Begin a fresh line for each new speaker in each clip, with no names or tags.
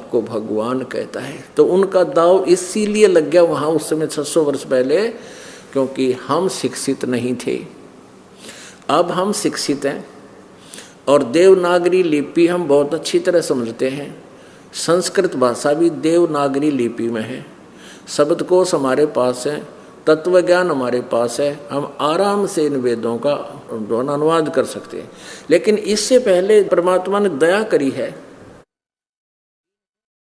आपको भगवान कहता है। तो उनका दाव इसीलिए लग गया वहाँ उस समय 600 वर्ष पहले, क्योंकि हम शिक्षित नहीं थे। अब हम शिक्षित हैं और देवनागरी लिपि हम बहुत अच्छी तरह समझते हैं। संस्कृत भाषा भी देवनागरी लिपि में है, शब्दकोश हमारे पास है, तत्व ज्ञान हमारे पास है, हम आराम से इन वेदों का अनुवाद कर सकते हैं। लेकिन इससे पहले परमात्मा ने दया करी है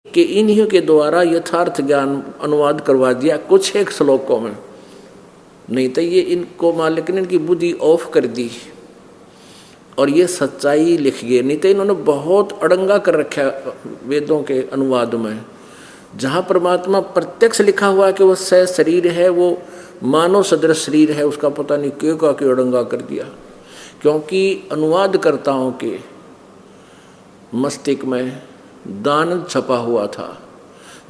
कि इन्हीं के द्वारा यथार्थ ज्ञान अनुवाद करवा दिया कुछ एक श्लोकों में, नहीं तो ये इनको मालिक ने इनकी बुद्धि ऑफ कर दी और ये सच्चाई लिख गए। नहीं तो इन्होंने बहुत अड़ंगा कर रखा वेदों के अनुवाद में, जहाँ परमात्मा प्रत्यक्ष लिखा हुआ है कि वो सह शरीर है, वो मानव सदृश शरीर है, उसका पता नहीं क्यों का क्यों अड़ंगा कर दिया। क्योंकि अनुवादकर्ताओं के मस्तिष्क में दानंद छपा हुआ था,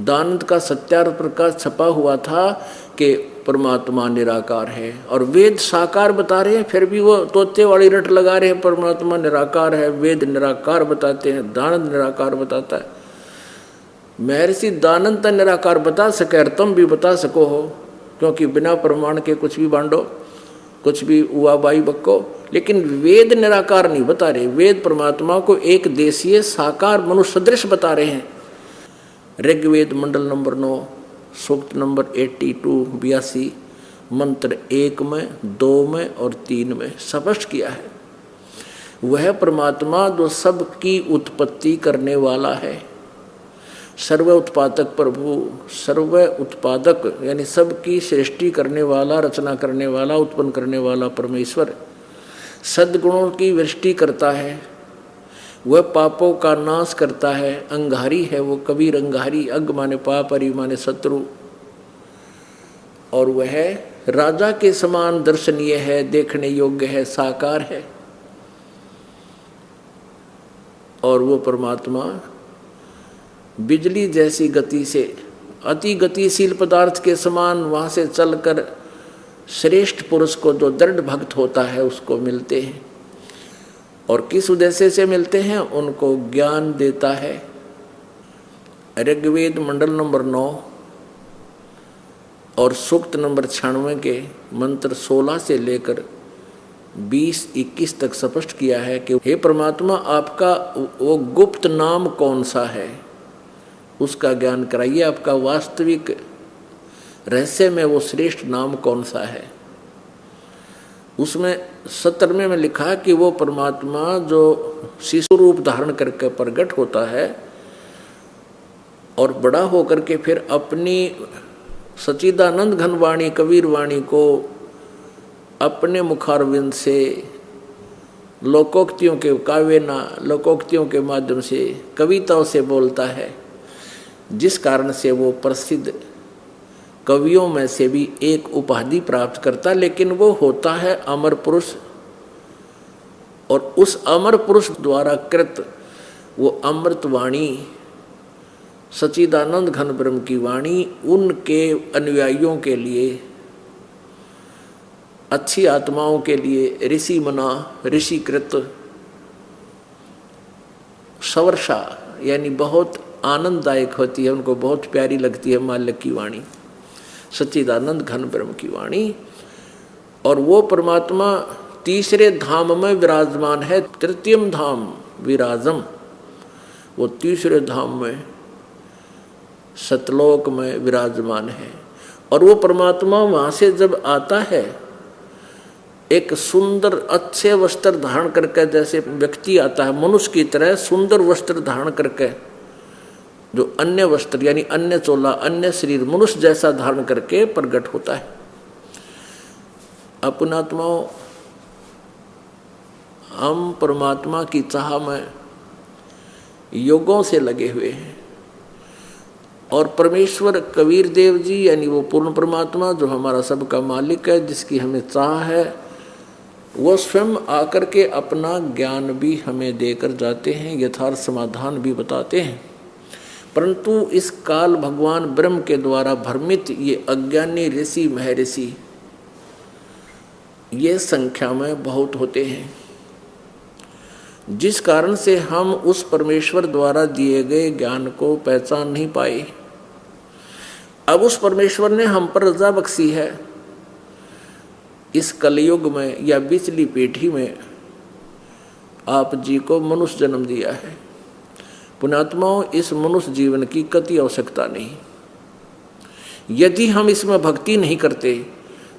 दानंद का सत्यार्थ प्रकाश छपा हुआ था कि परमात्मा निराकार है, और वेद साकार बता रहे हैं, फिर भी वो तोते वाली रट लगा रहे हैं परमात्मा निराकार है, वेद निराकार बताते हैं, दानंद निराकार बताता है। महर्षि दानंद तो निराकार बता सके और तुम भी बता सको हो, क्योंकि बिना प्रमाण के कुछ भी बांटो, कुछ भी हुआ बाई बक्को, लेकिन वेद निराकार नहीं बता रहे। वेद परमात्मा को एक देशीय साकार मनुष्य सदृश बता रहे हैं। ऋग्वेद मंडल नंबर 9 सूक्त नंबर 82 मंत्र 1 में, 2 में और 3 में स्पष्ट किया है। वह परमात्मा जो सबकी उत्पत्ति करने वाला है, सर्व उत्पादक प्रभु, सर्व उत्पादक यानी सबकी सृष्टि करने वाला, रचना करने वाला, उत्पन्न करने वाला परमेश्वर सद्गुणों की वृष्टि करता है, वह पापों का नाश करता है। अंगारी है वो, कबीर अंगारी, अग माने पाप, हरि माने शत्रु, और वह राजा के समान दर्शनीय है, देखने योग्य है, साकार है। और वो परमात्मा बिजली जैसी गति से, अति गतिशील पदार्थ के समान वहाँ से चलकर श्रेष्ठ पुरुष को, जो दृढ़ भक्त होता है, उसको मिलते हैं। और किस उद्देश्य से मिलते हैं? उनको ज्ञान देता है। ऋग्वेद मंडल नंबर 9 और सूक्त नंबर 96 के मंत्र 16 से लेकर 20-21 तक स्पष्ट किया है कि हे परमात्मा, आपका वो गुप्त नाम कौन सा है, उसका ज्ञान कराइए। आपका वास्तविक रहस्य में वो श्रेष्ठ नाम कौन सा है। उसमें 17वें में लिखा कि वो परमात्मा जो शिशु रूप धारण करके प्रकट होता है और बड़ा होकर के फिर अपनी सच्चिदानंद घन वाणी, कबीर वाणी को अपने मुखारविंद से लोकोक्तियों के काव्यना, लोकोक्तियों के माध्यम से, कविताओं से बोलता है, जिस कारण से वो प्रसिद्ध कवियों में से भी एक उपाधि प्राप्त करता। लेकिन वो होता है अमर पुरुष, और उस अमर पुरुष द्वारा कृत वो अमृत वाणी, सच्चिदानंद घन ब्रह्म की वाणी, उनके अनुयायियों के लिए, अच्छी आत्माओं के लिए ऋषि मना, ऋषिकृत, सवर्षा यानी बहुत आनंददायक होती है, उनको बहुत प्यारी लगती है मालिक की वाणी, सच्चिदानंद घन ब्रह्म की वाणी। और वो परमात्मा तीसरे धाम में विराजमान है, तृतीयम धाम विराजम, वो तीसरे धाम में सतलोक में विराजमान है। और वो परमात्मा वहाँ से जब आता है, एक सुंदर अच्छे वस्त्र धारण करके, जैसे व्यक्ति आता है मनुष्य की तरह सुंदर वस्त्र धारण करके, जो अन्य वस्त्र यानी अन्य चोला, अन्य शरीर मनुष्य जैसा धारण करके प्रकट होता है। अपनात्माओं, हम परमात्मा की चाह में योगों से लगे हुए हैं, और परमेश्वर कबीर देव जी यानी वो पूर्ण परमात्मा जो हमारा सबका मालिक है, जिसकी हमें चाह है, वो स्वयं आकर के अपना ज्ञान भी हमें देकर जाते हैं, यथार्थ समाधान भी बताते हैं। परंतु इस काल भगवान ब्रह्म के द्वारा भ्रमित ये अज्ञानी ऋषि महर्षि ये संख्या में बहुत होते हैं। जिस कारण से हम उस परमेश्वर द्वारा दिए गए ज्ञान को पहचान नहीं पाए। अब उस परमेश्वर ने हम पर रजा बख्शी है। इस कलयुग में या बिचली पीढ़ी में आप जी को मनुष्य जन्म दिया है। पुण्यात्माओं, इस मनुष्य जीवन की कति आवश्यकता नहीं। यदि हम इसमें भक्ति नहीं करते,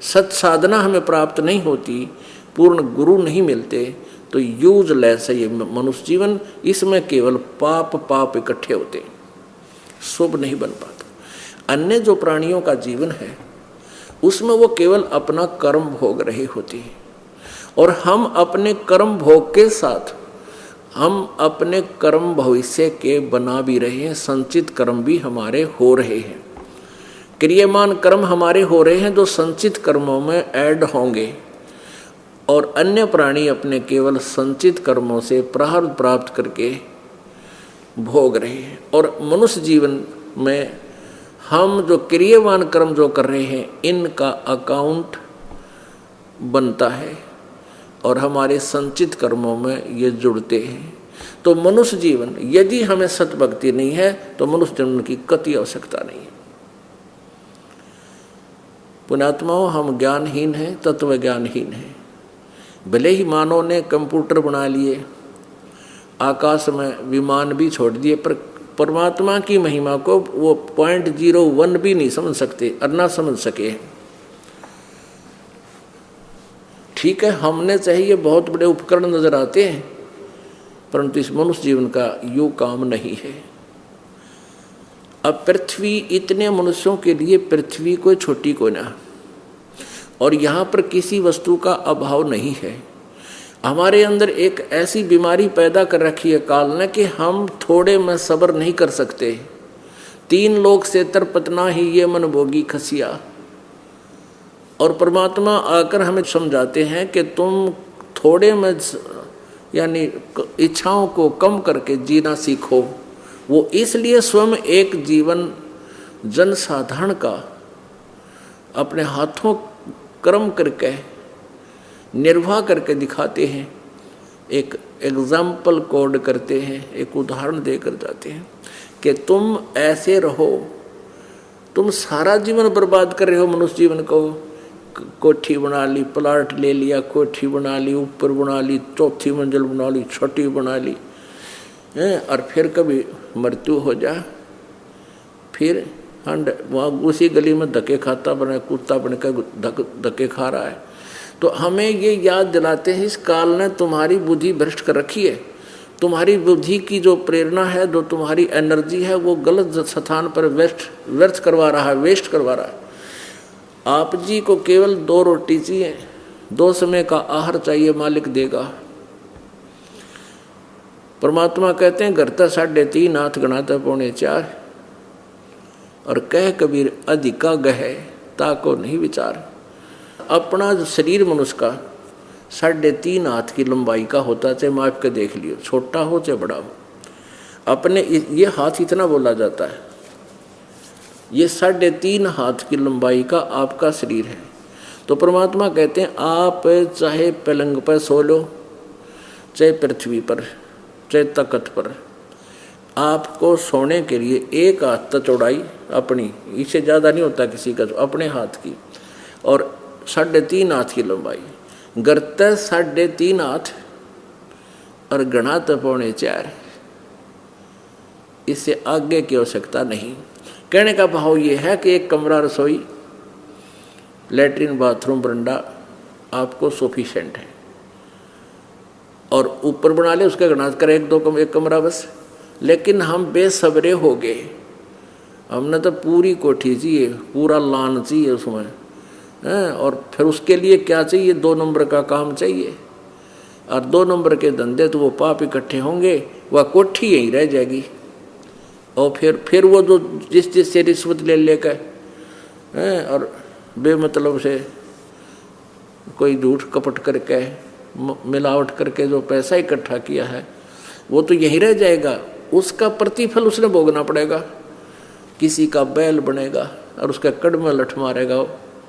सत साधना हमें प्राप्त नहीं होती, पूर्ण गुरु नहीं मिलते, तो यूजलेस है ये मनुष्य जीवन। इसमें केवल पाप पाप इकट्ठे होते, शुभ नहीं बन पाता। अन्य जो प्राणियों का जीवन है उसमें वो केवल अपना कर्म भोग रहे होते हैं, और हम अपने कर्म भोग के साथ हम अपने कर्म भविष्य के बना भी रहे हैं। संचित कर्म भी हमारे हो रहे हैं, क्रियमान कर्म हमारे हो रहे हैं जो संचित कर्मों में ऐड होंगे। और अन्य प्राणी अपने केवल संचित कर्मों से प्रारब्ध प्राप्त करके भोग रहे हैं। और मनुष्य जीवन में हम जो क्रियवान कर्म जो कर रहे हैं, इनका अकाउंट बनता है और हमारे संचित कर्मों में ये जुड़ते हैं। तो मनुष्य जीवन, यदि हमें सतभक्ति नहीं है तो मनुष्य जन्म की कति आवश्यकता नहीं है। पुण्यात्माओं, हम ज्ञानहीन हैं, तत्व ज्ञानहीन हैं। भले ही मानव ने कंप्यूटर बना लिए, आकाश में विमान भी छोड़ दिए, पर परमात्मा की महिमा को वो 0.01 भी नहीं समझ सकते और ना समझ सके। ठीक है, हमने चाहिए बहुत बड़े उपकरण नजर आते हैं, परंतु इस मनुष्य जीवन का यूं काम नहीं है। अब पृथ्वी, इतने मनुष्यों के लिए पृथ्वी कोई छोटी कोई ना, और यहाँ पर किसी वस्तु का अभाव नहीं है। हमारे अंदर एक ऐसी बीमारी पैदा कर रखी है काल ने कि हम थोड़े में सब्र नहीं कर सकते। 3 लोक से तरपतना ही ये मन भोगी खसिया। और परमात्मा आकर हमें समझाते हैं कि तुम थोड़े में यानी इच्छाओं को कम करके जीना सीखो। वो इसलिए स्वयं एक जीवन जनसाधारण का अपने हाथों कर्म करके निर्वाह करके दिखाते हैं, एक एग्जाम्पल कोड करते हैं, एक उदाहरण देकर जाते हैं कि तुम ऐसे रहो। तुम सारा जीवन बर्बाद कर रहे हो मनुष्य जीवन को। कोठी बना ली, प्लाट ले लिया, कोठी बना ली, ऊपर बना ली, 4थी मंजिल बना ली, 6ठी बना ली, और फिर कभी मृत्यु हो जा, फिर वहाँ उसी गली में धक्के खाता बने, कुत्ता बन कर धक्के खा रहा है। तो हमें ये याद दिलाते हैं, इस काल ने तुम्हारी बुद्धि भ्रष्ट कर रखी है। तुम्हारी बुद्धि की जो प्रेरणा है, जो तुम्हारी एनर्जी है, वो गलत स्थान पर व्यर्थ करवा रहा है, वेस्ट करवा रहा है। आप जी को केवल 2 रोटी चाहिए, 2 समय का आहार चाहिए, मालिक देगा। परमात्मा कहते हैं घर तक 3.5 हाथ गणाता 4.25, और कह कबीर अधिका गहे ताको नहीं विचार। अपना जो शरीर मनुष्य का 3.5 हाथ की लंबाई का होता, चाहे माप के देख लियो, छोटा हो चाहे बड़ा हो। अपने ये हाथ इतना बोला जाता है, ये 3.5 हाथ की लंबाई का आपका शरीर है। तो परमात्मा कहते हैं आप चाहे पलंग पर सो लो, चाहे पृथ्वी पर, चाहे तख्त पर, आपको सोने के लिए 1 हाथ तक चौड़ाई अपनी, इससे ज़्यादा नहीं होता किसी का, अपने हाथ की, और 3.5 हाथ की लंबाई। गरते 3.5 हाथ और गणा 4.25, इससे आगे की आवश्यकता नहीं। कहने का भाव ये है कि एक कमरा, रसोई, लेटरिन, बाथरूम, बरंडा आपको सफिशिएंट है, और ऊपर बना ले उसका गणा कर 1 कमरा बस। लेकिन हम बेसब्रे हो गए, हमने तो पूरी कोठी चाहिए, पूरा लान चाहिए उसमें, और फिर उसके लिए क्या चाहिए, 2 नंबर का काम चाहिए, और 2 नंबर के धंधे तो वो पाप इकट्ठे होंगे, वह कोठी यहीं रह जाएगी। और फिर वो जो जिससे रिश्वत ले लेकर और बेमतलब से कोई झूठ कपट करके मिलावट करके जो पैसा इकट्ठा किया है, वो तो यहीं रह जाएगा। उसका प्रतिफल उसने भोगना पड़ेगा। किसी का बैल बनेगा और उसका कड़ में लठ मारेगा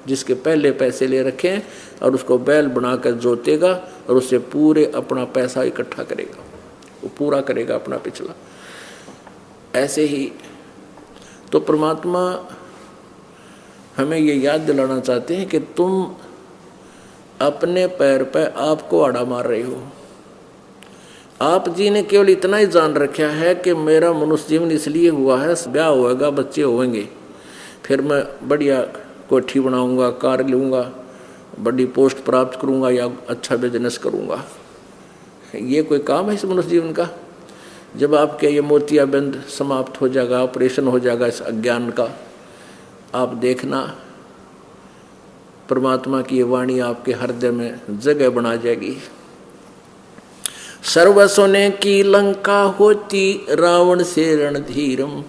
जिसके पहले पैसे ले रखे हैं, और उसको बैल बनाकर जोतेगा और उससे पूरे अपना पैसा इकट्ठा करेगा। वो पूरा करेगा अपना पिछला। ऐसे ही तो परमात्मा हमें ये याद दिलाना चाहते हैं कि तुम अपने पैर पर आपको आड़ा मार रहे हो। आप जी ने केवल इतना ही जान रखा है कि मेरा मनुष्य जीवन इसलिए हुआ है, ब्याह होएगा, बच्चे होंगे, फिर मैं बढ़िया कोठी बनाऊंगा, कार लूँगा, बड़ी पोस्ट प्राप्त करूंगा या अच्छा बिजनेस करूंगा। ये कोई काम है इस मनुष्य जीवन का? जब आपके ये मोतियाबिंद समाप्त हो जाएगा, ऑपरेशन हो जाएगा इस अज्ञान का, आप देखना परमात्मा की ये वाणी आपके हृदय में जगह बना जाएगी। सर्व सोने की लंका होती रावण से रणधीरम,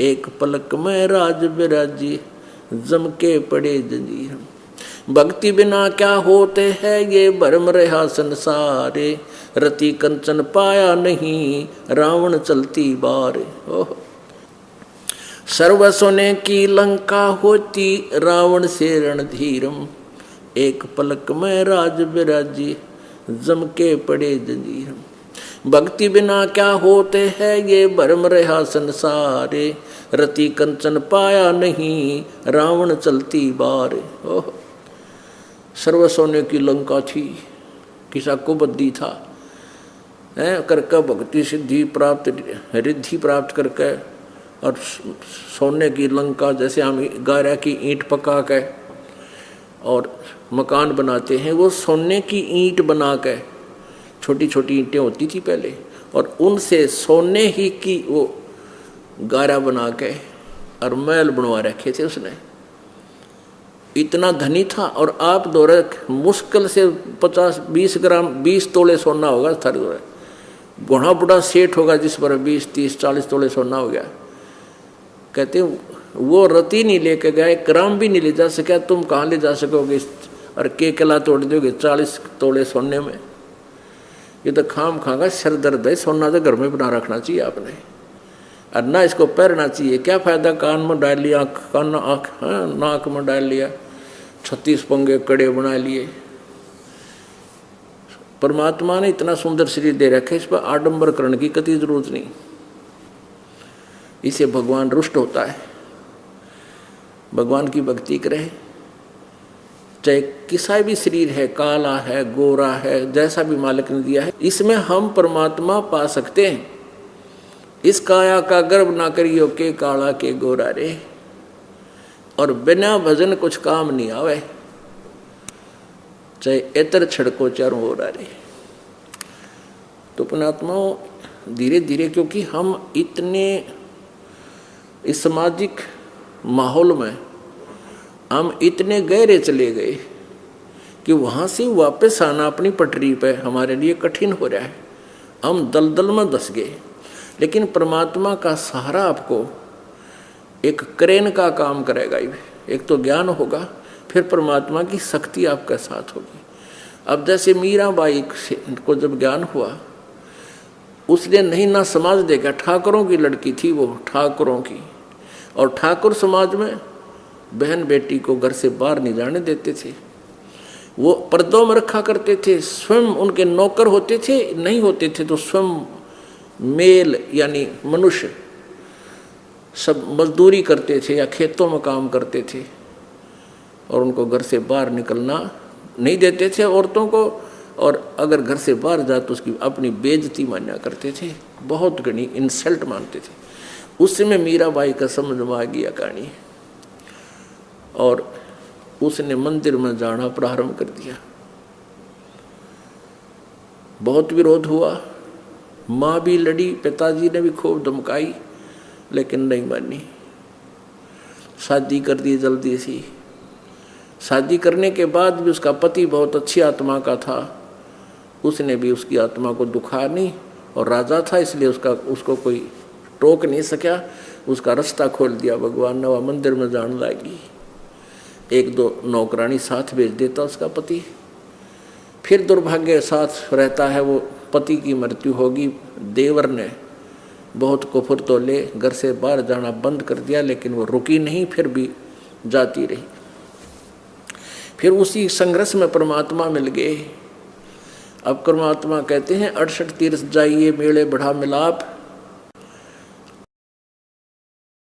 एक पलक में राज बिराजी जम के पड़े जंजीरम। भक्ति बिना क्या होते हैं ये भरम रहा संसारे, रति कंचन पाया नहीं रावण चलती बार। सर्व सोने की लंका होती रावण से रणधीरम, एक पलक में राज बिराजी जम के पड़े जंजीरम। भक्ति बिना क्या होते हैं ये भरम रहा संसारे, रति कंचन पाया नहीं रावण चलती बार। ओह, सर्व सोने की लंका थी, किसा को बद्दी था करके भक्ति सिद्धि प्राप्त रिद्धि प्राप्त करके, और सोने की लंका जैसे हम गारा की ईंट पका के और मकान बनाते हैं, वो सोने की ईंट बना के, छोटी छोटी ईंटें होती थी पहले, और उनसे सोने ही की वो गारा बना के और महल बनवा रखे थे उसने। इतना धनी था। और आप दौरे मुश्किल से 50-20 ग्राम 20 तोले सोना होगा थर दौरे, घोड़ा बुढ़ा सेठ होगा जिस पर 20-30-40 तोले सोना हो गया। कहते वो रति नहीं लेके गए, ग्राम भी नहीं ले जा सका, तुम कहाँ ले जा सकोगे और के किला तोड़ दोगे 40 तोले सोने में। ये तो खाम खागा सर दर्द है। सोना तो घर में बना रखना चाहिए आपने, और ना इसको पहनना चाहिए। क्या फायदा कान में डाल लिया, कान आँख नाक में डाल लिया, 36 पंगे कड़े बना लिए। परमात्मा ने इतना सुंदर शरीर दे रखे, इस पर आडंबर करने की कतई जरूरत नहीं। इसे भगवान रुष्ट होता है। भगवान की भक्ति करे, चाहे किसा भी शरीर है, काला है, गोरा है, जैसा भी मालिक ने दिया है, इसमें हम परमात्मा पा सकते हैं। इस काया का गर्व ना करियो के काला के गोरा रे, और बिना भजन कुछ काम नहीं आवे, चाहे एतर छड़को चारों हो रहे। तो पुणात्माओं धीरे धीरे, क्योंकि हम इतने इस सामाजिक माहौल में हम इतने गहरे चले गए कि वहाँ से वापस आना अपनी पटरी पे हमारे लिए कठिन हो रहा है। हम दलदल में धंस गए। लेकिन परमात्मा का सहारा आपको एक क्रेन का काम करेगा। एक तो ज्ञान होगा, फिर परमात्मा की शक्ति आपके साथ होगी। अब जैसे मीराबाई को जब ज्ञान हुआ, उसने नहीं ना समाज देखा, ठाकुरों की लड़की थी वो, ठाकुरों की, और ठाकुर समाज में बहन बेटी को घर से बाहर नहीं जाने देते थे। वो पर्दों में रखा करते थे, स्वयं उनके नौकर होते थे, नहीं होते थे तो स्वयं मेल यानी मनुष्य सब मजदूरी करते थे या खेतों में काम करते थे, और उनको घर से बाहर निकलना नहीं देते थे औरतों को। और अगर घर से बाहर जाए तो उसकी अपनी बेइज्जती माना करते थे, बहुत घनी इंसल्ट मानते थे। उस समय मीराबाई का समझ में आ गया कहानी, और उसने मंदिर में जाना प्रारंभ कर दिया। बहुत विरोध हुआ, माँ भी लड़ी, पिताजी ने भी खूब धमकाई, लेकिन नहीं मानी। शादी कर दी जल्दी सी। शादी करने के बाद भी उसका पति बहुत अच्छी आत्मा का था, उसने भी उसकी आत्मा को दुखा नहीं, और राजा था इसलिए उसको कोई टोक नहीं सका। उसका रास्ता खोल दिया भगवान ने, वह मंदिर में जाने लगी। 1-2 नौकरानी साथ भेज देता उसका पति। फिर दुर्भाग्य साथ रहता है, वो पति की मृत्यु होगी। देवर ने बहुत कुफर तो ले, घर से बाहर जाना बंद कर दिया, लेकिन वो रुकी नहीं, फिर भी जाती रही। फिर उसी संघर्ष में परमात्मा मिल गए। अब परमात्मा कहते हैं 68 तीर्थ जाइए मेले बढ़ा मिलाप,